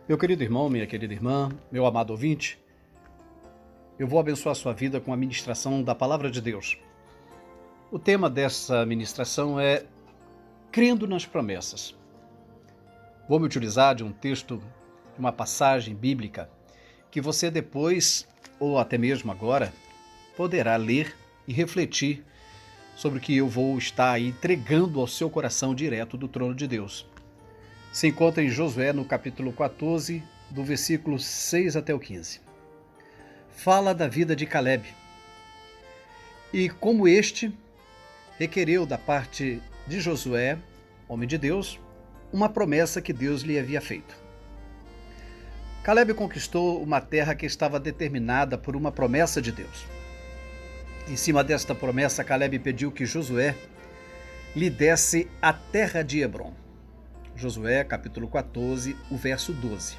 Meu querido irmão, minha querida irmã, meu amado ouvinte, eu vou abençoar a sua vida com a ministração da Palavra de Deus. O tema dessa ministração é Crendo nas Promessas. Vou me utilizar de um texto, de uma passagem bíblica, que você depois, ou até mesmo agora, poderá ler e refletir sobre o que eu vou estar aí entregando ao seu coração direto do trono de Deus. Se encontra em Josué, no capítulo 14, do versículo 6 até o 15. Fala da vida de Caleb e como este requereu da parte de Josué, homem de Deus, uma promessa que Deus lhe havia feito. Caleb conquistou uma terra que estava determinada por uma promessa de Deus. Em cima desta promessa, Caleb pediu que Josué lhe desse a terra de Hebrom. Josué, capítulo 14, o verso 12.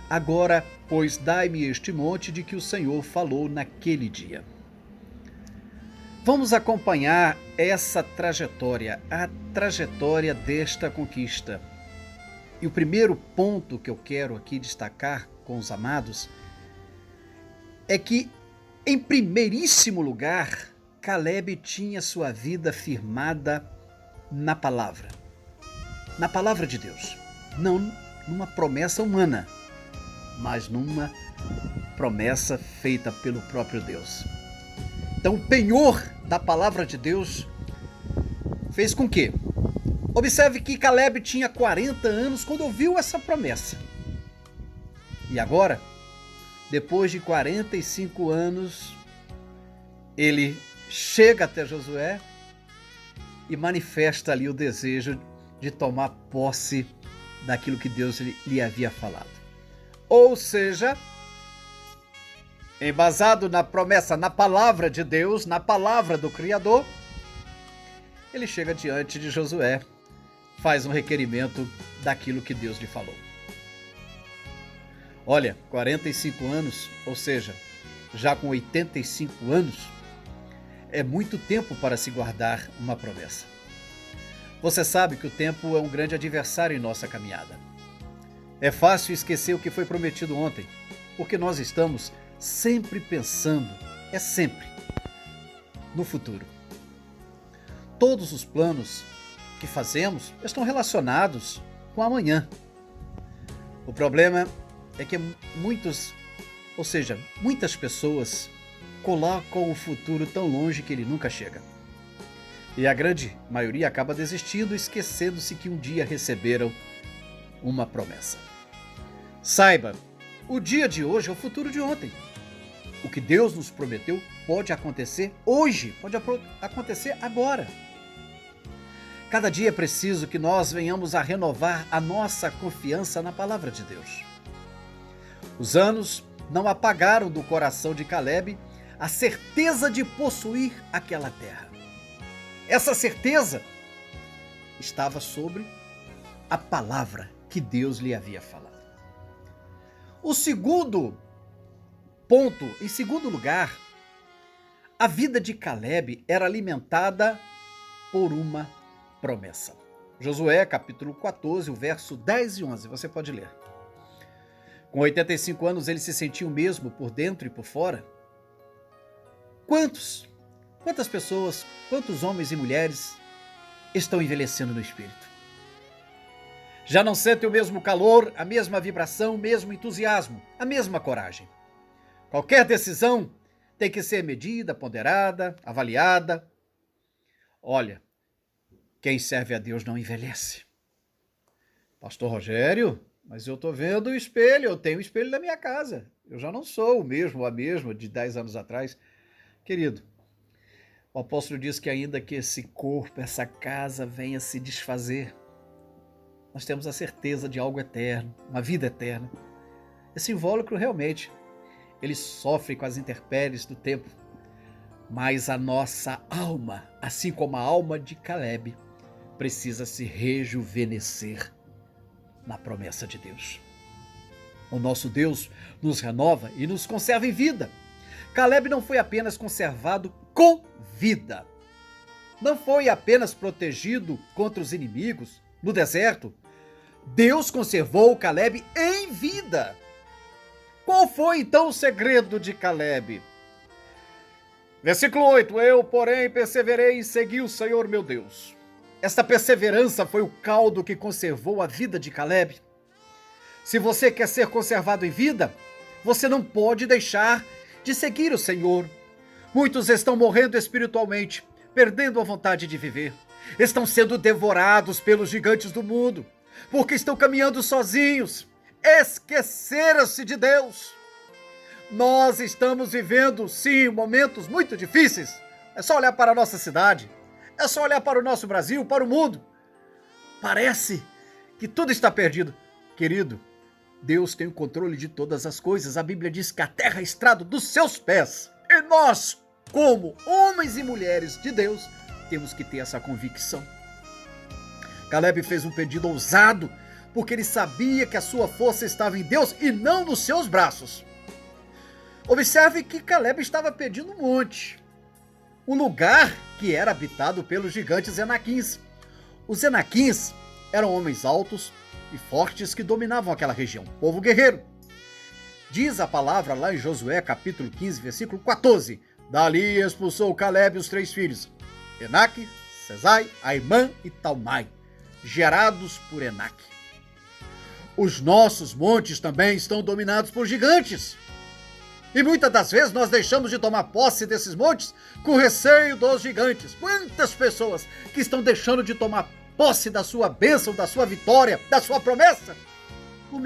Agora, pois, dai-me este monte de que o Senhor falou naquele dia. Vamos acompanhar essa trajetória, a trajetória desta conquista. E o primeiro ponto que eu quero aqui destacar com os amados é que, em primeiríssimo lugar, Caleb tinha sua vida firmada na palavra de Deus, não numa promessa humana, mas numa promessa feita pelo próprio Deus. Então, o penhor da palavra de Deus fez com que, observe que Caleb tinha 40 anos quando ouviu essa promessa. E agora, depois de 45 anos, ele chega até Josué e manifesta ali o desejo de tomar posse daquilo que Deus lhe havia falado. Ou seja, embasado na promessa, na palavra de Deus, na palavra do Criador, ele chega diante de Josué, faz um requerimento daquilo que Deus lhe falou. Olha, 45 anos, ou seja, já com 85 anos, é muito tempo para se guardar uma promessa. Você sabe que o tempo é um grande adversário em nossa caminhada. É fácil esquecer o que foi prometido ontem, porque nós estamos sempre pensando, sempre, no futuro. Todos os planos que fazemos estão relacionados com amanhã. O problema é que muitas pessoas colocam o futuro tão longe que ele nunca chega. E a grande maioria acaba desistindo, esquecendo-se que um dia receberam uma promessa. Saiba, o dia de hoje é o futuro de ontem. O que Deus nos prometeu pode acontecer hoje, pode acontecer agora. Cada dia é preciso que nós venhamos a renovar a nossa confiança na palavra de Deus. Os anos não apagaram do coração de Caleb a certeza de possuir aquela terra. Essa certeza estava sobre a palavra que Deus lhe havia falado. O segundo ponto, em segundo lugar, a vida de Caleb era alimentada por uma promessa. Josué, capítulo 14, o verso 10 e 11, você pode ler. Com 85 anos, ele se sentia o mesmo por dentro e por fora? Quantas pessoas, quantos homens e mulheres estão envelhecendo no espírito? Já não sentem o mesmo calor, a mesma vibração, o mesmo entusiasmo, a mesma coragem. Qualquer decisão tem que ser medida, ponderada, avaliada. Olha, quem serve a Deus não envelhece. Pastor Rogério, mas eu estou vendo o espelho, eu tenho o espelho na minha casa. Eu já não sou o mesmo ou a mesma de 10 anos atrás. Querido, o apóstolo diz que ainda que esse corpo, essa casa venha se desfazer, nós temos a certeza de algo eterno, uma vida eterna. Esse invólucro realmente, ele sofre com as intempéries do tempo, mas a nossa alma, assim como a alma de Caleb, precisa se rejuvenescer na promessa de Deus. O nosso Deus nos renova e nos conserva em vida. Caleb não foi apenas conservado com vida. Não foi apenas protegido contra os inimigos no deserto. Deus conservou Caleb em em vida. Qual foi então o segredo de Caleb? Versículo 8: eu, porém, perseverei e segui o Senhor meu Deus. Esta perseverança foi o caldo que conservou a vida de Caleb. Se você quer ser conservado em vida, você não pode deixar de seguir o Senhor. Muitos estão morrendo espiritualmente, perdendo a vontade de viver. Estão sendo devorados pelos gigantes do mundo, porque estão caminhando sozinhos. Esqueceram-se de Deus. Nós estamos vivendo, sim, momentos muito difíceis. É só olhar para a nossa cidade. É só olhar para o nosso Brasil, para o mundo. Parece que tudo está perdido. Querido, Deus tem o controle de todas as coisas. A Bíblia diz que a terra é estrado dos seus pés. E nós, como homens e mulheres de Deus, temos que ter essa convicção. Caleb fez um pedido ousado, porque ele sabia que a sua força estava em Deus e não nos seus braços. Observe que Caleb estava pedindo um monte. Um lugar que era habitado pelos gigantes Enaquins. Os Enaquins eram homens altos e fortes que dominavam aquela região, povo guerreiro. Diz a palavra lá em Josué capítulo 15, versículo 14. Dali expulsou Caleb os 3 filhos, Enaque, Sesai, Aimã e Talmai, gerados por Enaque. Os nossos montes também estão dominados por gigantes. E muitas das vezes nós deixamos de tomar posse desses montes com receio dos gigantes. Quantas pessoas que estão deixando de tomar posse da sua bênção, da sua vitória, da sua promessa? Com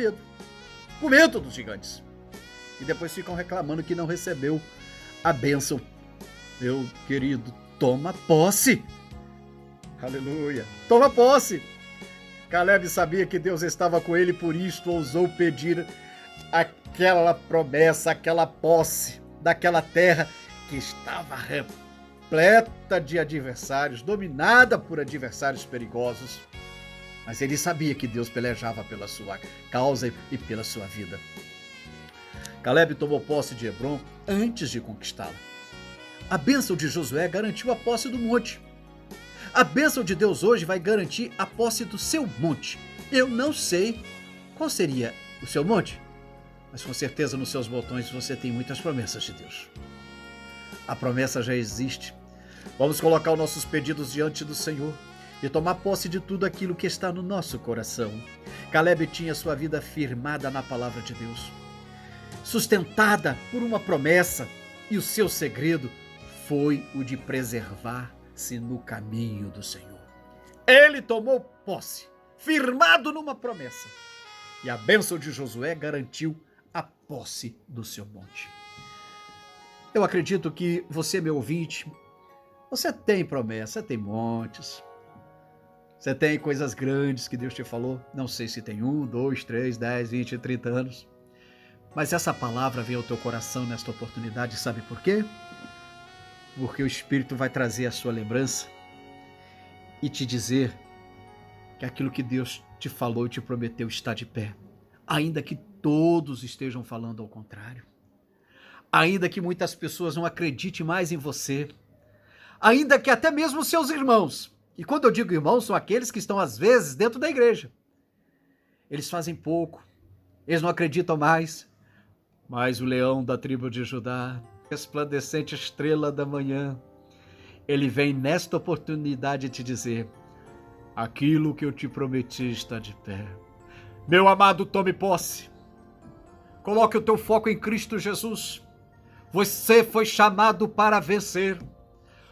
medo dos gigantes. E depois ficam reclamando que não recebeu a bênção. Meu querido, toma posse. Aleluia. Toma posse. Caleb sabia que Deus estava com ele, por isto ousou pedir aquela promessa, aquela posse daquela terra que estava repleta de adversários, dominada por adversários perigosos. Mas ele sabia que Deus pelejava pela sua causa e pela sua vida. Caleb tomou posse de Hebrom antes de conquistá-la. A bênção de Josué garantiu a posse do monte. A bênção de Deus hoje vai garantir a posse do seu monte. Eu não sei qual seria o seu monte, mas com certeza nos seus botões você tem muitas promessas de Deus. A promessa já existe. Vamos colocar os nossos pedidos diante do Senhor e tomar posse de tudo aquilo que está no nosso coração. Caleb tinha sua vida firmada na palavra de Deus, sustentada por uma promessa, e o seu segredo foi o de preservar-se no caminho do Senhor. Ele tomou posse, firmado numa promessa, e a bênção de Josué garantiu a posse do seu monte. Eu acredito que você, meu ouvinte, você tem promessa, você tem montes, você tem coisas grandes que Deus te falou. Não sei se tem 1, 2, 3, 10, 20, 30 anos, mas essa palavra veio ao teu coração nesta oportunidade. Sabe por quê? Porque o Espírito vai trazer a sua lembrança e te dizer que aquilo que Deus te falou e te prometeu está de pé, ainda que todos estejam falando ao contrário, ainda que muitas pessoas não acreditem mais em você, ainda que até mesmo seus irmãos, e quando eu digo irmãos, são aqueles que estão às vezes dentro da igreja, eles fazem pouco, eles não acreditam mais, mas o leão da tribo de Judá, resplandecente estrela da manhã, ele vem nesta oportunidade te dizer: aquilo que eu te prometi está de pé. Meu amado, tome posse. Coloque o teu foco em Cristo Jesus. Você foi chamado para vencer.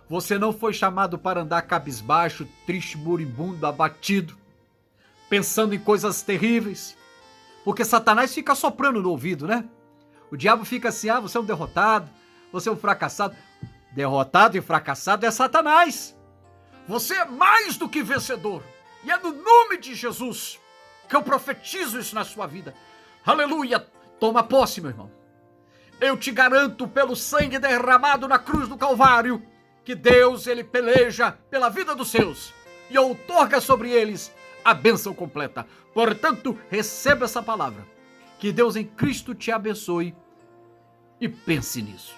Você não foi chamado para andar cabisbaixo, triste, moribundo, abatido, pensando em coisas terríveis. Porque Satanás fica soprando no ouvido, né? O diabo fica assim: você é um derrotado, você é um fracassado. Derrotado e fracassado é Satanás. Você é mais do que vencedor. E é no nome de Jesus que eu profetizo isso na sua vida. Aleluia! Toma posse, meu irmão. Eu te garanto, pelo sangue derramado na cruz do Calvário, que Deus, ele peleja pela vida dos seus e outorga sobre eles a bênção completa. Portanto, receba essa palavra. Que Deus em Cristo te abençoe e pense nisso.